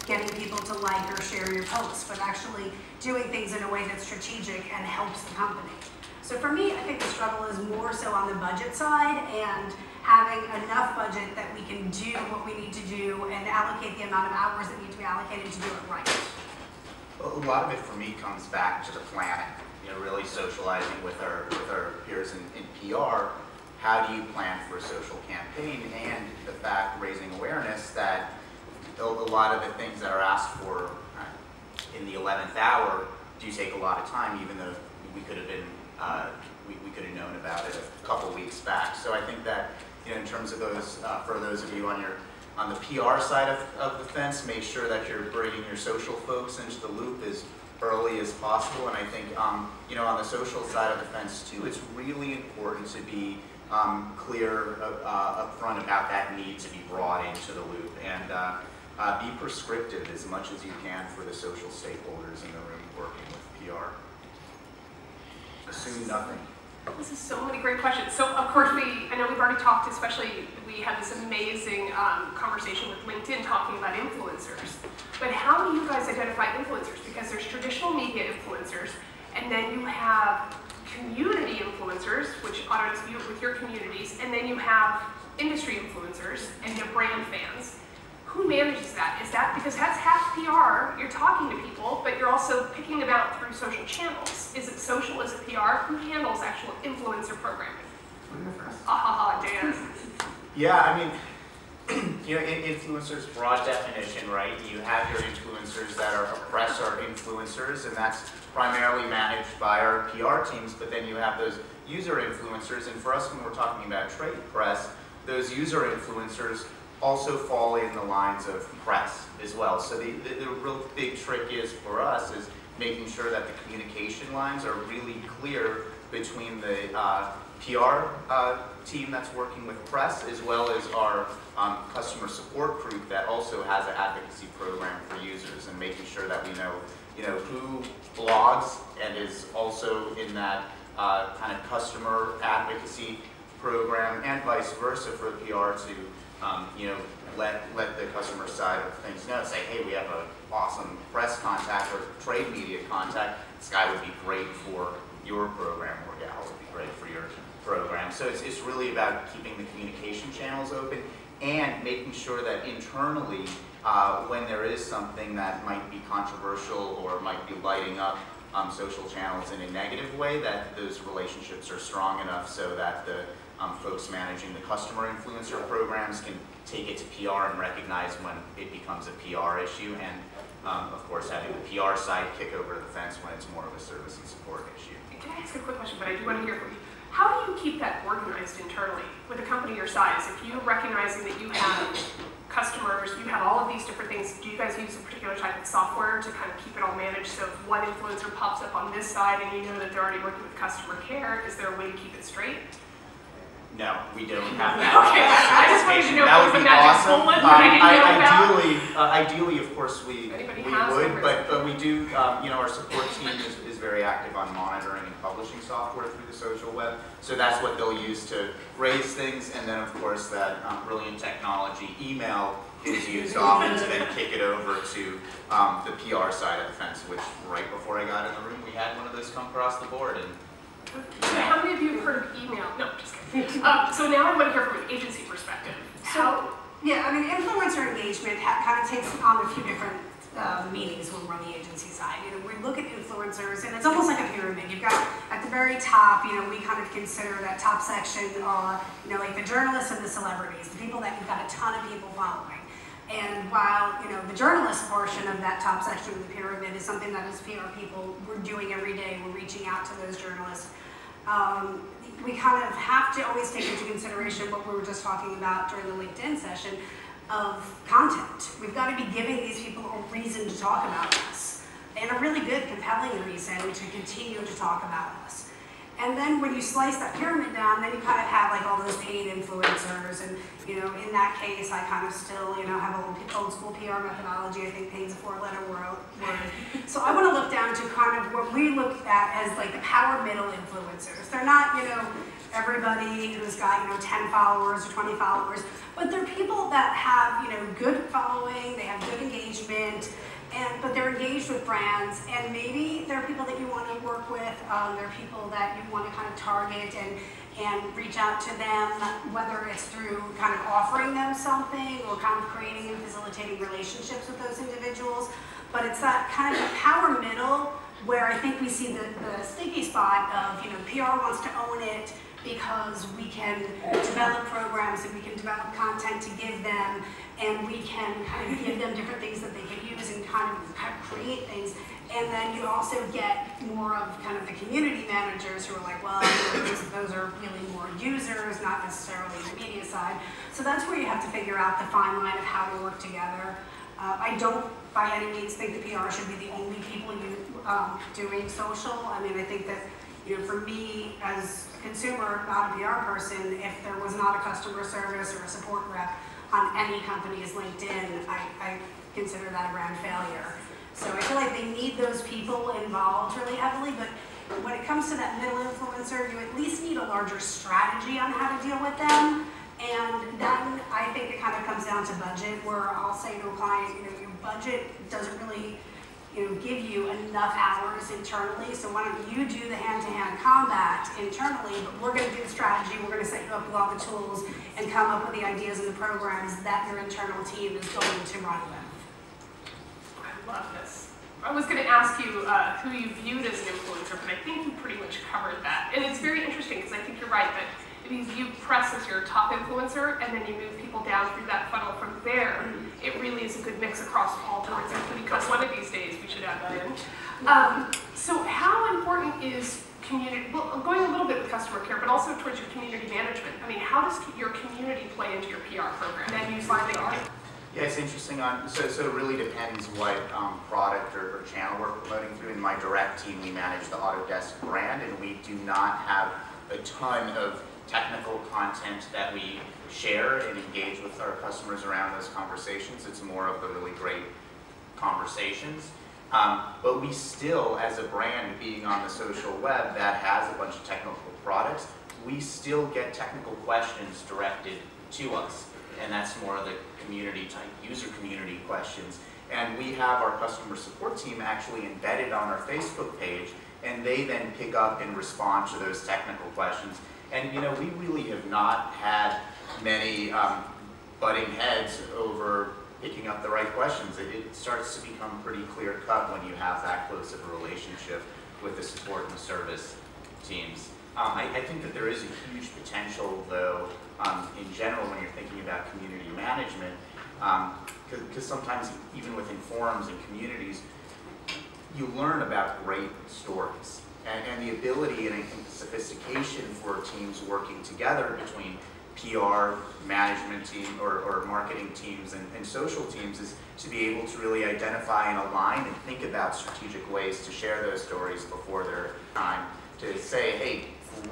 getting people to like or share your posts, but actually doing things in a way that's strategic and helps the company. So for me, I think the struggle is more so on the budget side and having enough budget that we can do what we need to do and allocate the amount of hours that need to be allocated to do it right. Well, a lot of it for me comes back to the planning. You know, really socializing with our peers in PR. How do you plan for a social campaign? And the fact, raising awareness that a lot of the things that are asked for in the 11th hour do take a lot of time, even though we could have been we could have known about it a couple weeks back. So I think that, you know, in terms of those, for those of you on the PR side of the fence, make sure that you're bringing your social folks into the loop as early as possible. And I think, you know, on the social side of the fence too, it's really important to be clear up front about that need to be brought into the loop, and be prescriptive as much as you can for the social stakeholders in the room working with PR. Assume nothing. This is so many great questions. So of course I know we've already talked, especially we had this amazing conversation with LinkedIn talking about influencers. But how do you guys identify influencers? Because there's traditional media influencers, and then you have community influencers, which ought to be with your communities, and then you have industry influencers and your brand fans. Who manages that? Is that, because that's half PR, you're talking to people, but you're also picking them out through social channels. Is it social, is it PR? Who handles actual influencer programming? Dan. Yeah, I mean, you know, influencers, broad definition, right? You have your influencers that are press or influencers, and that's primarily managed by our PR teams, but then you have those user influencers, and for us, when we're talking about trade press, those user influencers also fall in the lines of press as well. So the real big trick is for us is making sure that the communication lines are really clear between the PR team that's working with press, as well as our customer support group that also has an advocacy program for users, and making sure that we know, you know, who blogs and is also in that kind of customer advocacy program, and vice versa for PR to you know, let the customer side of things know. Say, hey, we have an awesome press contact or trade media contact. This guy would be great for your program, or gal would be great for your program. So it's really about keeping the communication channels open and making sure that internally, when there is something that might be controversial or might be lighting up social channels in a negative way, that those relationships are strong enough so that the folks managing the customer influencer programs can take it to PR and recognize when it becomes a PR issue, and of course having the PR side kick over the fence when it's more of a service and support issue. Can I ask a quick question, but I do want to hear from you. How do you keep that organized internally with a company your size? If you're recognizing that you have customers, you have all of these different things, do you guys use a particular type of software to kind of keep it all managed? So if one influencer pops up on this side and you know that they're already working with customer care, is there a way to keep it straight? No, we don't have that. Okay, I just wanted to know that would be awesome. Ideally, ideally, of course, we would, but we do. You know, our support team is very active on monitoring and publishing software through the social web. So that's what they'll use to raise things, and then of course that brilliant technology, email, is used often to then kick it over to the PR side of the fence. Which right before I got in the room, we had one of those come across the board. And how many of you have heard of email? No, just kidding. So now I want to hear from an agency perspective. Yeah, I mean, influencer engagement kind of takes on a few different meanings when we're on the agency side. You know, we look at influencers, and it's almost like a pyramid. You've got at the very top, you know, we kind of consider that top section are, you know, like the journalists and the celebrities, the people that you've got a ton of people following. And while, you know, the journalist portion of that top section of the pyramid is something that as PR people we're doing every day, we're reaching out to those journalists. We kind of have to always take into consideration what we were just talking about during the LinkedIn session of content. We've got to be giving these people a reason to talk about us, and a really good, compelling reason to continue to talk about us. And then when you slice that pyramid down, then you kind of have like all those paid influencers, and you know, in that case, I kind of still, you know, have a old school PR methodology. I think paid is a 4-letter word. So I want to look down to kind of what we look at as like the power middle influencers. They're not, you know, everybody who's got, you know, 10 followers or 20 followers, but they're people that have, you know, good following, they have good engagement, engaged with brands, and maybe there are people that you want to work with, there are people that you want to kind of target and reach out to them, whether it's through kind of offering them something or kind of creating and facilitating relationships with those individuals. But it's that kind of power middle where I think we see the sticky spot of, PR wants to own it because we can develop programs and we can develop content to give them, and we can kind of give them different things that they can use and kind of create things. And then you also get more of kind of the community managers who are like, well, those are really more users, not necessarily the media side. So that's where you have to figure out the fine line of how to work together. I don't by any means think the PR should be the only people doing social. I mean, I think that, for me as a consumer, not a PR person, if there was not a customer service or a support rep on any company's LinkedIn, I consider that a brand failure. So I feel like they need those people involved really heavily, but when it comes to that middle influencer, you at least need a larger strategy on how to deal with them. And then I think it kind of comes down to budget, where I'll say to a client, your budget doesn't really give you enough hours internally, so why don't you do the hand-to-hand combat internally, but we're going to do the strategy, we're going to set you up with all the tools and come up with the ideas and the programs that your internal team is going to run with. I love this. I was going to ask you who you viewed as an influencer, but I think you pretty much covered that. And it's very interesting because I think you're right that if you view press as your top influencer and then you move people down through that funnel from there, it really is a good mix across all boards, including because one of these days we should add that in. So how important is community, well, going a little bit with customer care, but also towards your community management? I mean, how does your community play into your PR program? Then use live PR? Yeah, it's interesting. So it really depends what product or channel we're promoting through. In my direct team, we manage the Autodesk brand, and we do not have a ton of technical content that we share and engage with our customers around those conversations. It's more of the really great conversations. But we still, as a brand being on the social web that has a bunch of technical products, we still get technical questions directed to us. And that's more of the community type, user community questions. And we have our customer support team actually embedded on our Facebook page, and they then pick up and respond to those technical questions. And we really have not had many butting heads over picking up the right questions. It starts to become pretty clear cut when you have that close of a relationship with the support and the service teams. I think that there is a huge potential, though, in general, when you're thinking about community management, because sometimes even within forums and communities, you learn about great stories. And the ability and I think the sophistication for teams working together between PR, management team, or marketing teams and social teams is to be able to really identify and align and think about strategic ways to share those stories before their time. To say, hey,